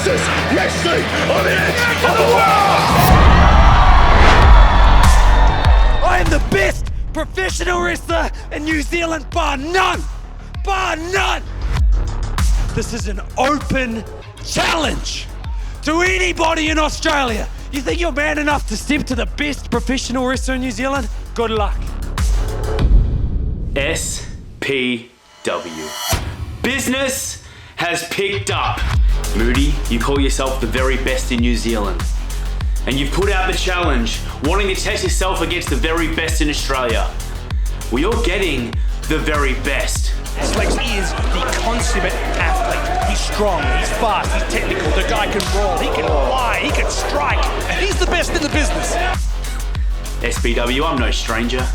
fastest wrestling on the edge of the world! I am the best professional wrestler in New Zealand, bar none! Bar none! This is an open challenge to anybody in Australia. You think you're man enough to step to the best professional wrestler in New Zealand? Good luck. SPW. Business has picked up. Moody, you call yourself the very best in New Zealand. And you've put out the challenge, wanting to test yourself against the very best in Australia. Well, you're getting the very best. Slex is the consummate athlete. He's strong, he's fast, he's technical. The guy can brawl, he can fly, he can strike. And he's the best in the business. SPW, I'm no stranger.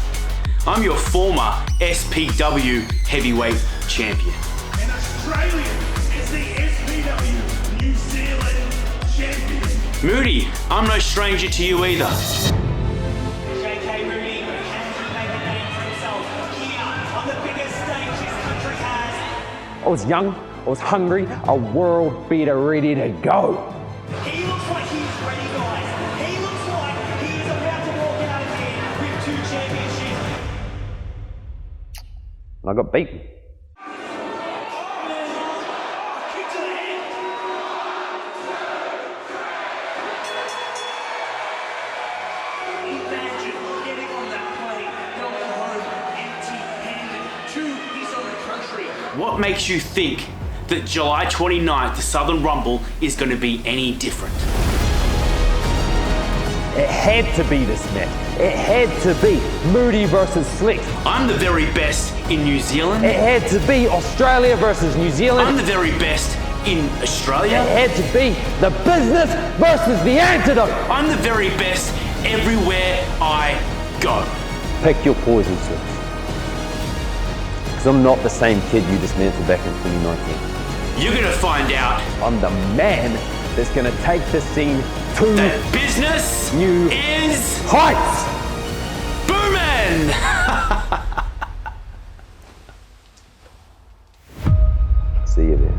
I'm your former SPW heavyweight champion. And Australia is the SPW New Zealand champion. Moody, I'm no stranger to you either. JK Moody has made a name for himself here on the biggest stage this country has. I was young, I was hungry, a world beater ready to go. He looks like he's ready, guys. He looks like he is about to walk out of here with 2 championships. And I got beaten. Imagine getting on that plane, going home empty-handed to his own country. What makes you think that July 29th, the Southern Rumble, is going to be any different? It had to be this match. It had to be Moody versus Slex. I'm the very best in New Zealand. It had to be Australia versus New Zealand. I'm the very best in Australia. It had to be the business versus the antidote. I'm the very best everywhere I go. Pick your poison, Slex. Because I'm not the same kid you dismantled back in 2019. You're gonna find out I'm the man that's gonna take the scene to that business new is heights. booming. See you there.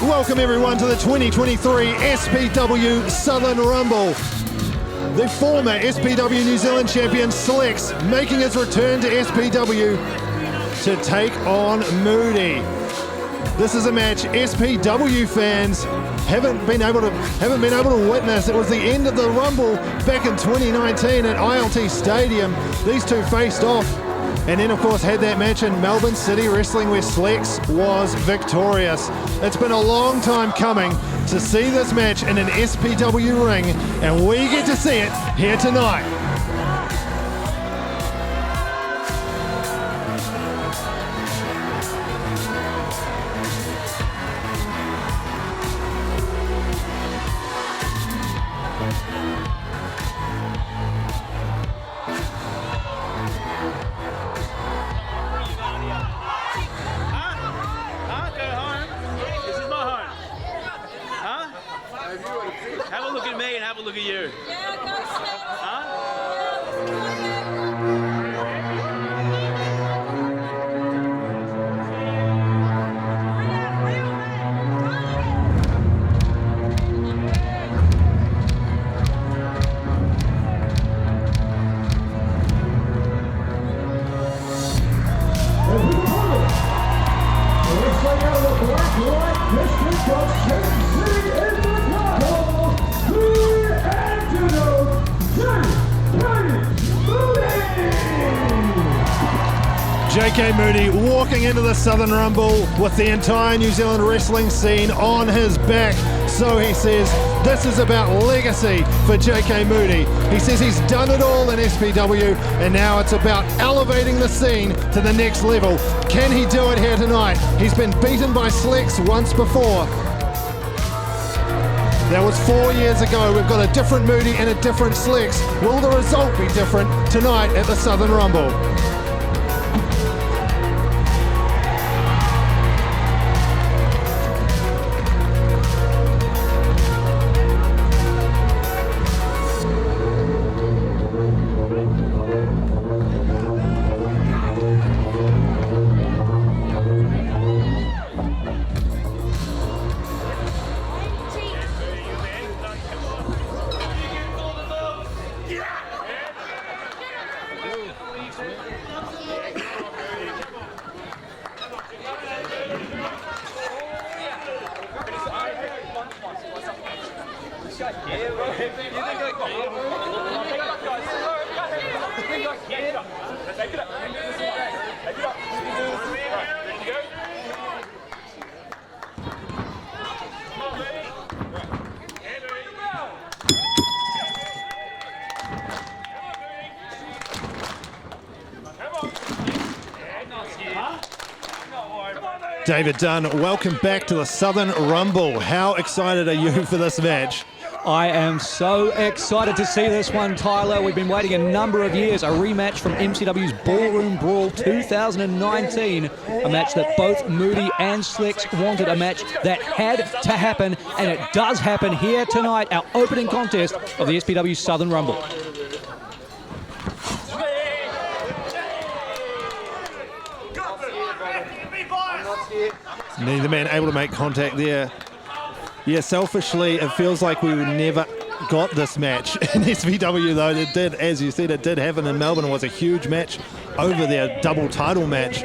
Welcome everyone to the 2023 SPW Southern Rumble. The former SPW New Zealand champion Slex making his return to SPW to take on Moody. This is a match SPW fans haven't been able to witness. It was the end of the Rumble back in 2019 at ILT Stadium. These two faced off. And then, of course, had that match in Melbourne City Wrestling where Slex was victorious. It's been a long time coming to see this match in an SPW ring, and we get to see it here tonight. Have a look at me and have a look at you. Antidote JK Moody walking into the Southern Rumble with the entire New Zealand wrestling scene on his back. So he says this is about legacy for JK Moody. He says he's done it all in SPW and now it's about elevating the scene to the next level. Can he do it here tonight? He's been beaten by Slex once before. That was 4 years ago. We've got a different Moody and a different Slex. Will the result be different tonight at the Southern Rumble? David Dunn, welcome back to the Southern Rumble. How excited are you for this match? I am so excited to see this one, Tyler. We've been waiting a number of years. A rematch from MCW's Ballroom Brawl 2019. A match that both Moody and Slex wanted. A match that had to happen, and it does happen here tonight. Our opening contest of the SPW Southern Rumble. Neither man able to make contact there. Yeah, selfishly, it feels like we never got this match in SPW, though. It did, as you said, it did happen in Melbourne. It was a huge match over their double title match.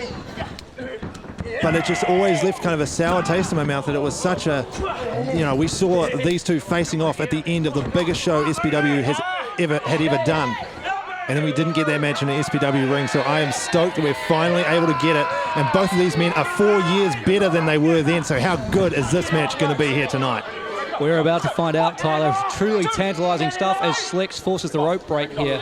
But it just always left kind of a sour taste in my mouth that it was such a, you know, we saw these two facing off at the end of the biggest show SPW had ever done. And then we didn't get that match in the SPW ring, so I am stoked that we're finally able to get it. And both of these men are 4 years better than they were then, so how good is this match going to be here tonight? We're about to find out, Tyler. Truly tantalising stuff as Slex forces the rope break here.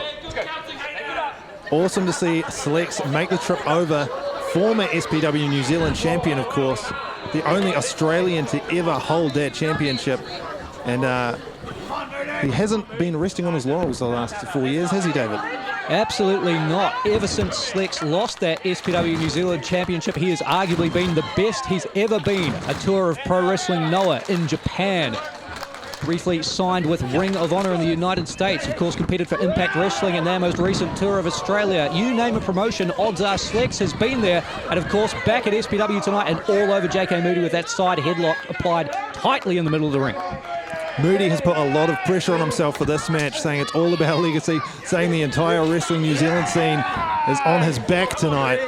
Awesome to see Slex make the trip over. Former SPW New Zealand champion, of course. The only Australian to ever hold that championship. And he hasn't been resting on his laurels the last 4 years, has he, David? Absolutely not. Ever since Slex lost that SPW New Zealand Championship, he has arguably been the best he's ever been. A tour of Pro Wrestling Noah in Japan. Briefly signed with Ring of Honor in the United States. Of course, competed for Impact Wrestling in their most recent tour of Australia. You name a promotion, odds are Slex has been there. And of course, back at SPW tonight and all over JK Moody with that side headlock applied tightly in the middle of the ring. Moody has put a lot of pressure on himself for this match, saying it's all about legacy, saying the entire Wrestling New Zealand scene is on his back tonight.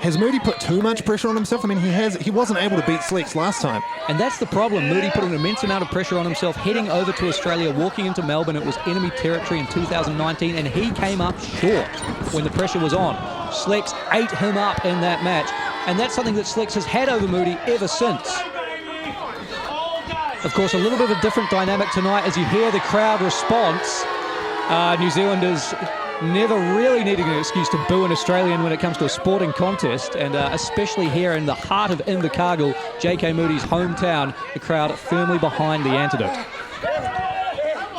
Has Moody put too much pressure on himself? I mean, he wasn't able to beat Slex last time. And that's the problem. Moody put an immense amount of pressure on himself heading over to Australia, walking into Melbourne. It was enemy territory in 2019, and he came up short when the pressure was on. Slex ate him up in that match, and that's something that Slex has had over Moody ever since. Of course, a little bit of a different dynamic tonight as you hear the crowd response. New Zealanders never really needing an excuse to boo an Australian when it comes to a sporting contest, and especially here in the heart of Invercargill, JK Moody's hometown, the crowd firmly behind the Antidote.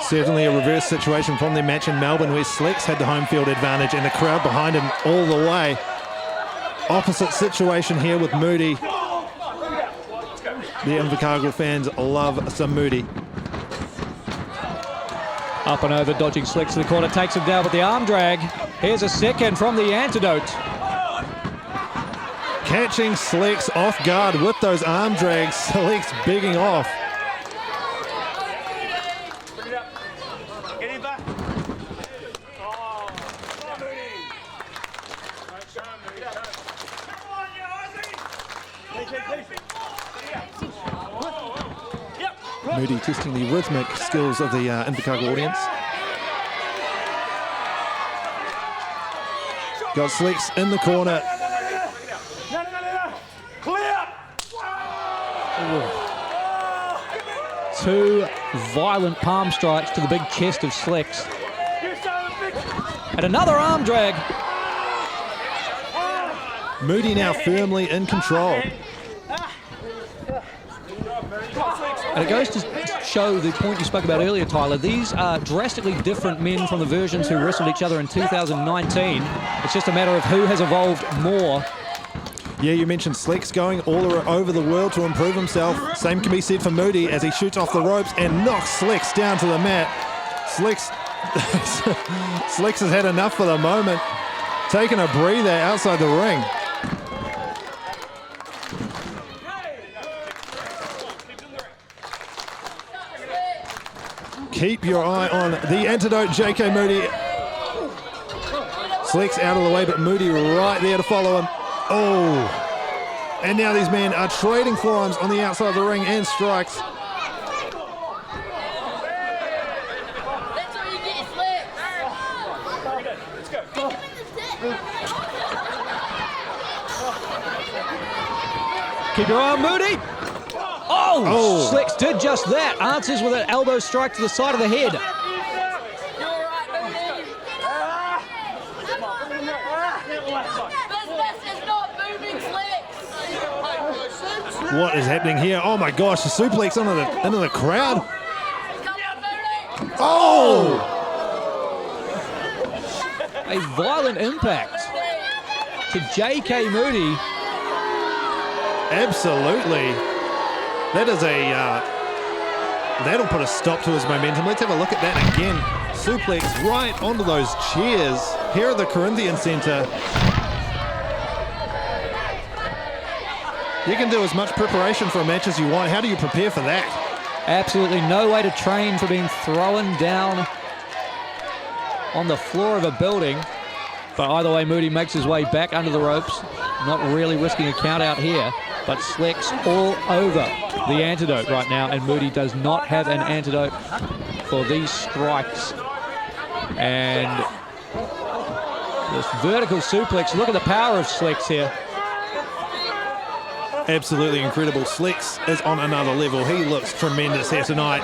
Certainly a reverse situation from their match in Melbourne where Slex had the home field advantage and the crowd behind him all the way. Opposite situation here with Moody. The Invercargill fans love some Moody. Up and over, dodging Slex to the corner, takes him down with the arm drag. Here's a second from the Antidote. Catching Slex off guard with those arm drags. Slex bigging off. Moody testing the rhythmic skills of the Invercargill audience. Got Slex in the corner. 2 violent palm strikes to the big chest of Slex. And another arm drag. Moody now firmly in control. And it goes to show the point you spoke about earlier, Tyler. These are drastically different men from the versions who wrestled each other in 2019. It's just a matter of who has evolved more. Yeah, you mentioned Slex going all over the world to improve himself. Same can be said for Moody as he shoots off the ropes and knocks Slex down to the mat. Slex has had enough for the moment. Taking a breather outside the ring. Keep your eye on the Antidote JK Moody. Slex out of the way, but Moody right there to follow him. Oh, and now these men are trading forearms on the outside of the ring and strikes. That's where you get Slex. Let's go. Keep your eye on Moody. Oh, Slex did just that. Answers with an elbow strike to the side of the head. You're all right, Moody. Business is not moving, Slex. What is happening here? Oh my gosh, the suplex into the crowd. Come on, Moody. Oh! A violent impact to JK Moody. Absolutely. That is that'll put a stop to his momentum. Let's have a look at that again. Suplex right onto those chairs here at the Corinthian Center. You can do as much preparation for a match as you want. How do you prepare for that? Absolutely no way to train for being thrown down on the floor of a building. But either way, Moody makes his way back under the ropes. Not really risking a count out here. But Slex all over the Antidote right now, and Moody does not have an antidote for these strikes. And this vertical suplex, look at the power of Slex here. Absolutely incredible. Slex is on another level. He looks tremendous here tonight.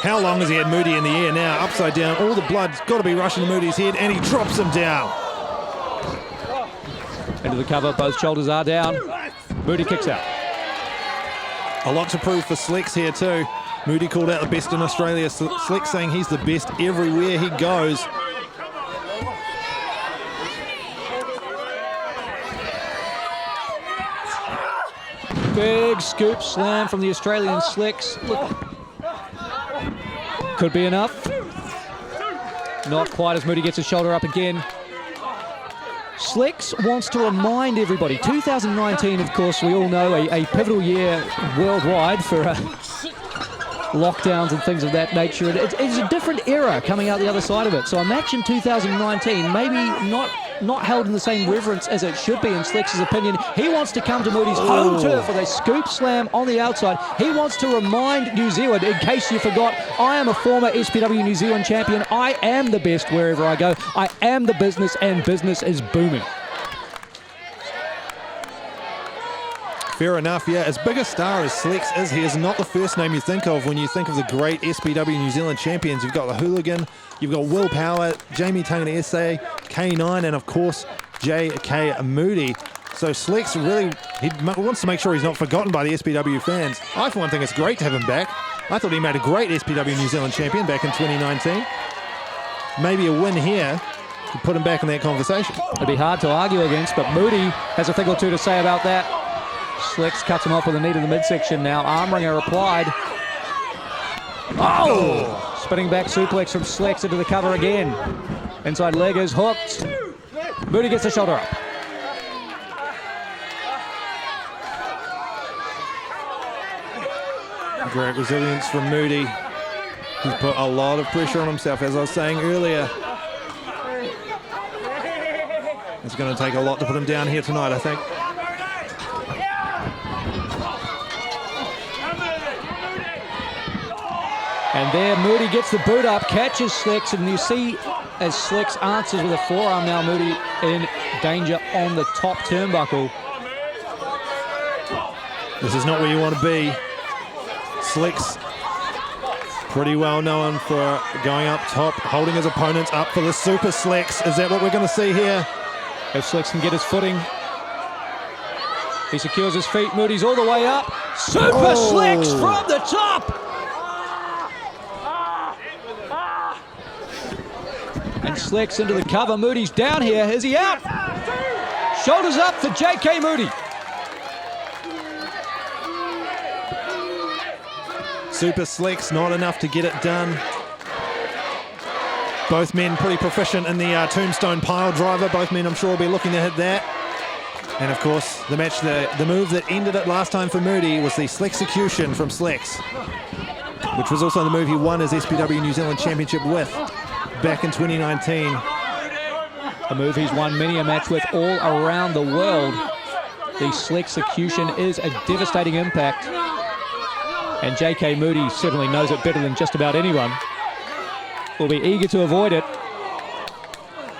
How long has he had Moody in the air now? Upside down. All the blood's got to be rushing to Moody's head, and he drops him down. Into the cover, both shoulders are down. Moody kicks out. A lot to prove for Slex here too. Moody called out the best in Australia. Slex saying he's the best everywhere he goes. Big scoop slam from the Australian Slex. Could be enough. Not quite as Moody gets his shoulder up again. Slex wants to remind everybody, 2019, of course, we all know, a pivotal year worldwide for lockdowns and things of that nature. It's a different era coming out the other side of it. So imagine 2019, maybe not held in the same reverence as it should be in Slex's opinion. He wants to come to Moody's home turf with a scoop slam on the outside. He wants to remind New Zealand, in case you forgot, I am a former SPW New Zealand champion. I am the best wherever I go. I am the business, and business is booming. Fair enough, yeah. As big a star as Slex is, he is not the first name you think of when you think of the great SPW New Zealand champions. You've got the Hooligan, you've got Will Power, Jamie Tangana SA, K9, and of course, JK Moody. So Slex really, he wants to make sure he's not forgotten by the SPW fans. I, for one, think it's great to have him back. I thought he made a great SPW New Zealand champion back in 2019. Maybe a win here could put him back in that conversation. It'd be hard to argue against, but Moody has a thing or two to say about that. Slex cuts him off with a knee to the midsection now. Armringer applied. Oh! Spinning back suplex from Slex into the cover again. Inside leg is hooked. Moody gets the shoulder up. Great resilience from Moody. He's put a lot of pressure on himself, as I was saying earlier. It's going to take a lot to put him down here tonight, I think. And there Moody gets the boot up, catches Slex, and you see as Slex answers with a forearm now, Moody in danger on the top turnbuckle. This is not where you want to be. Slex Pretty well known for going up top, holding his opponents up for the Super Slex. Is that what we're going to see here? If Slex can get his footing, he secures his feet. Moody's all the way up. Super Slex from the top. And Slex into the cover. Moody's down here. Is he out? Shoulders up for JK Moody. Super Slex, not enough to get it done. Both men pretty proficient in the tombstone pile driver. Both men, I'm sure, will be looking to hit that. And of course, the move that ended it last time for Moody was the Slexecution from Slex, which was also the move he won his SPW New Zealand Championship with back in 2019. A move he's won many a match with all around the world. The Slexecution is a devastating impact. And JK Moody certainly knows it better than just about anyone. Will be eager to avoid it.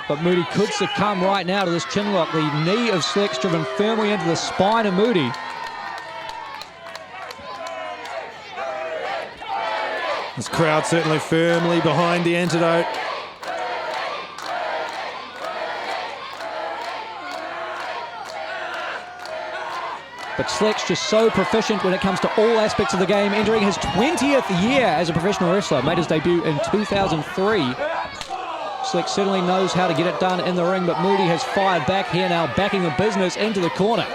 But Moody could succumb right now to this chin lock. The knee of Slex driven firmly into the spine of Moody. This crowd certainly firmly behind the Antidote. But Slex just so proficient when it comes to all aspects of the game, entering his 20th year as a professional wrestler. Made his debut in 2003. Slex certainly knows how to get it done in the ring, but Moody has fired back here now, backing the business into the corner.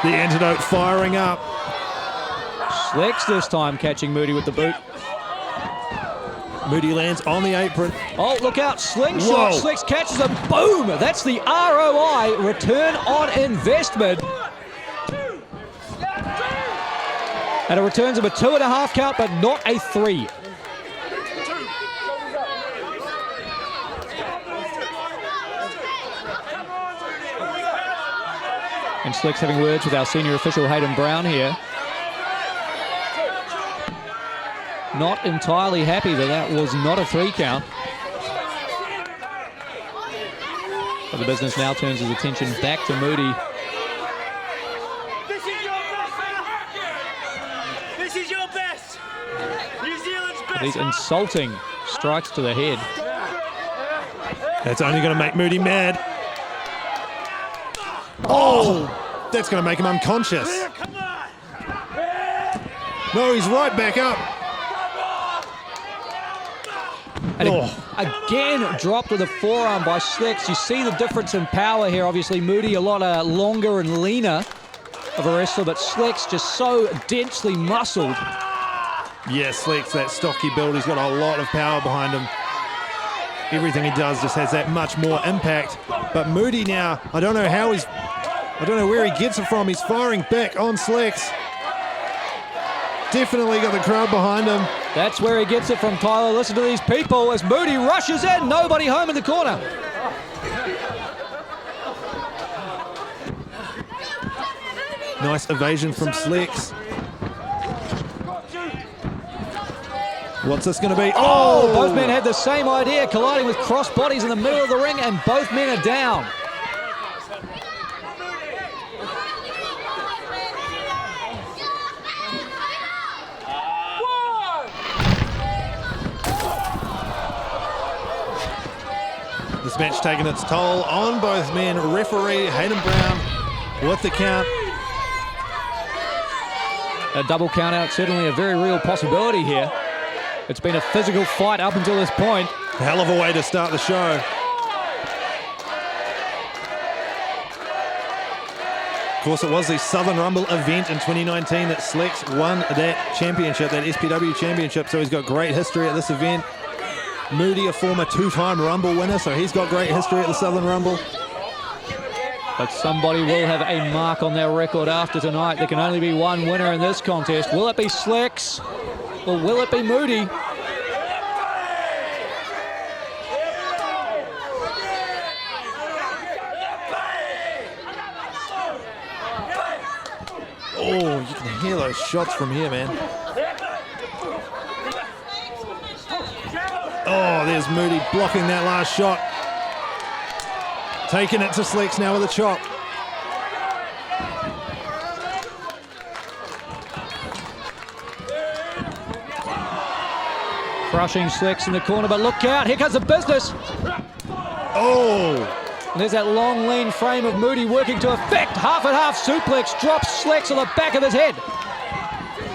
The Antidote firing up. Slex this time catching Moody with the boot. Moody lands on the apron. Oh, look out, slingshot. Whoa. Slex catches him, boom! That's the ROI, return on investment. And it returns him a 2.5 count, but not a 3. And Slex having words with our senior official, Hayden Brown here. Not entirely happy that that was not a 3 count. But the business now turns his attention back to Moody. This is your best. New Zealand's best. These insulting strikes to the head. That's only going to make Moody mad. Oh, that's going to make him unconscious. No, he's right back up. And again, dropped with a forearm by Slex. You see the difference in power here. Obviously, Moody a lot longer and leaner of a wrestler, but Slex just so densely muscled. Yeah, Slex, that stocky build, he's got a lot of power behind him. Everything he does just has that much more impact. But Moody now, I don't know where he gets it from. He's firing back on Slex. Definitely got the crowd behind him. That's where he gets it from, Tyler. Listen to these people as Moody rushes in. Nobody home in the corner. Nice evasion from Slex. What's this going to be? Oh, both men had the same idea, colliding with cross bodies in the middle of the ring, and both men are down. This match taking its toll on both men. Referee Hayden Brown with the count. A double count out, certainly a very real possibility here. It's been a physical fight up until this point. Hell of a way to start the show. Of course, it was the Southern Rumble event in 2019 that Slex won that championship, that SPW championship, so he's got great history at this event. Moody, a former 2-time Rumble winner, so he's got great history at the Southern Rumble. But somebody will have a mark on their record after tonight. There can only be one winner in this contest. Will it be Slex or will it be Moody? Oh, you can hear those shots from here, man. Oh, there's Moody blocking that last shot. Taking it to Slex now with a chop. Crushing Slex in the corner, but look out, here comes the business. Oh, And there's that long, lean frame of Moody working to effect. Half and half suplex, drops Slex on the back of his head.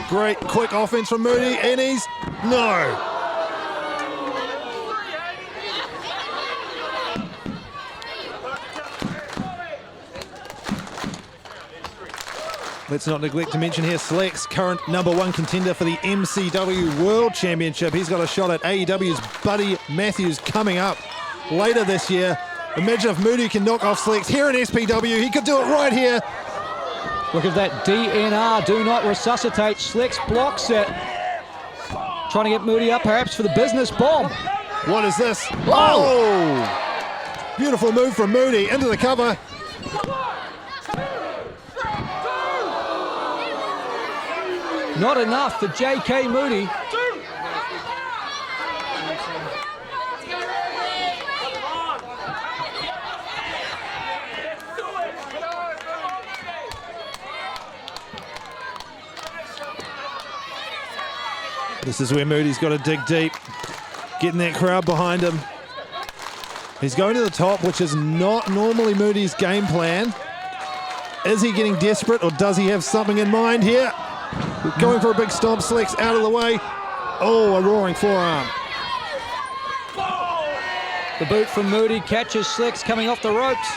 great quick offense from Moody, and he's no. Let's not neglect to mention here Slex, current #1 contender for the MCW World Championship. He's got a shot at AEW's Buddy Matthews coming up later this year. Imagine if Moody can knock off Slex here in SPW. He could do it right here. Look at that DNR, do not resuscitate. Slex blocks it. Trying to get Moody up perhaps for the business bomb. What is this? Oh! Beautiful move from Moody into the cover. Not enough for JK Moody. This is where Moody's got to dig deep, getting that crowd behind him. He's going to the top, which is not normally Moody's game plan. Is he getting desperate, or does he have something in mind here? Going for a big stomp, Slex out of the way. Oh, a roaring forearm. The boot from Moody catches Slex coming off the ropes.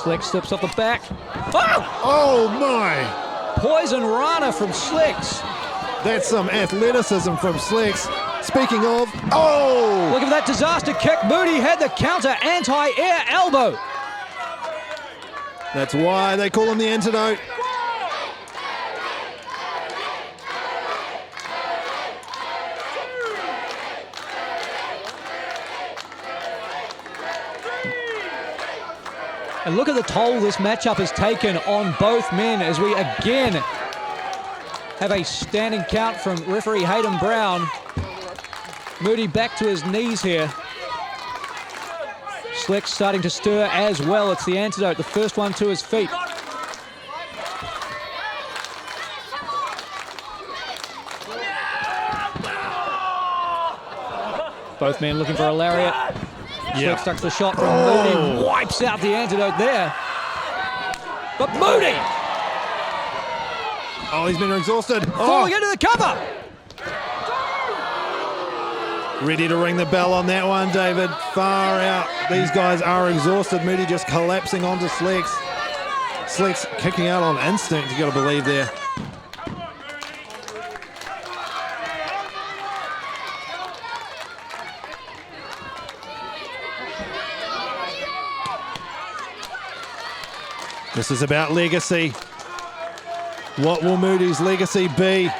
Slex slips off the back. Oh! Oh my! Poison Rana from Slex. That's some athleticism from Slex. Speaking of, oh! Look at that disaster kick. Moody had the counter anti-air elbow. That's why they call him the Antidote. And look at the toll this matchup has taken on both men as we again have a standing count from referee Hayden Brown. Moody back to his knees here. Slex starting to stir as well. It's the Antidote, the first one to his feet. Both men looking for a lariat. Slex ducks the shot from Moody, wipes out the Antidote there. But Moody! Oh, he's been exhausted. Falling into the cover! Ready to ring the bell on that one, David. Far out. These guys are exhausted. Moody just collapsing onto Slex. Slex kicking out on instinct, you got to believe there. This is about legacy. What will Moody's legacy be?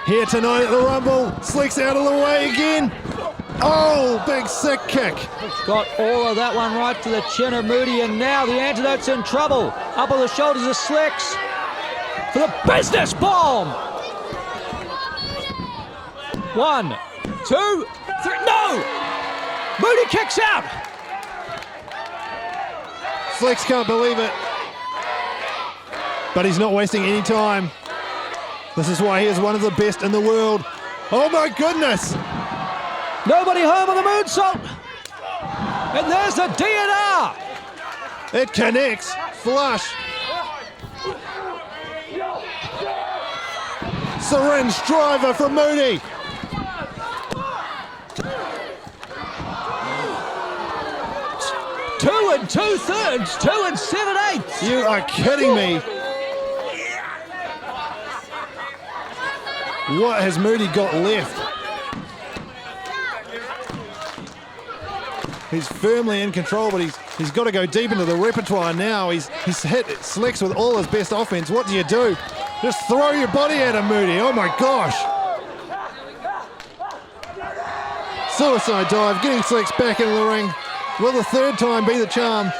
Here tonight at the Rumble, Slex out of the way again. Oh, big sick kick. Got all of that one right to the chin of Moody, and now the Antidote's in trouble. Up on the shoulders of Slex for the business bomb. 1, 2, 3, no! Moody kicks out. Slex can't believe it. But he's not wasting any time. This is why he is one of the best in the world. Oh my goodness! Nobody home on the moonsault. And there's the DNR. It connects. Flush. Syringe driver from Moody. Two and 2/3, 2 7/8. You are kidding me. What has Moody got left? He's firmly in control, but he's got to go deep into the repertoire now. He's hit Slex with all his best offense. What do you do? Just throw your body at him, Moody. Oh my gosh. Suicide dive, getting Slex back into the ring. Will the third time be the charm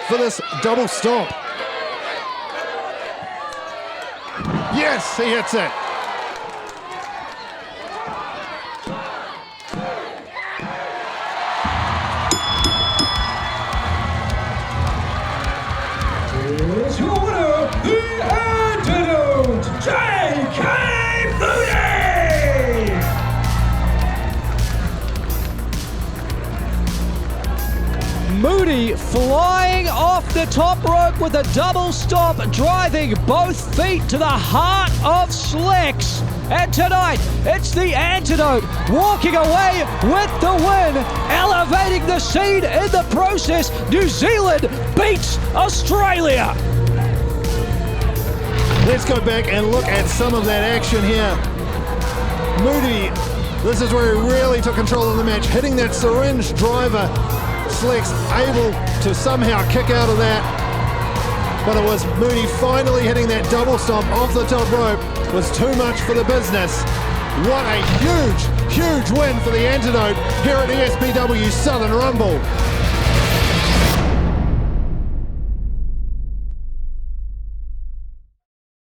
for this double stomp? Yes, he hits it. Your winner, the Antidote JK Moody! flying off the top rope with a double stop, driving both feet to the heart of Slex. And tonight, it's the Antidote walking away with the win, elevating the seed in the process. New Zealand beats Australia. Let's go back and look at some of that action here. Moody, this is where he really took control of the match, hitting that syringe driver. Slex able to somehow kick out of that, but it was Moody finally hitting that double stomp off the top rope. Was too much for the business. What a huge, huge win for the Antidote here at the SPW Southern Rumble.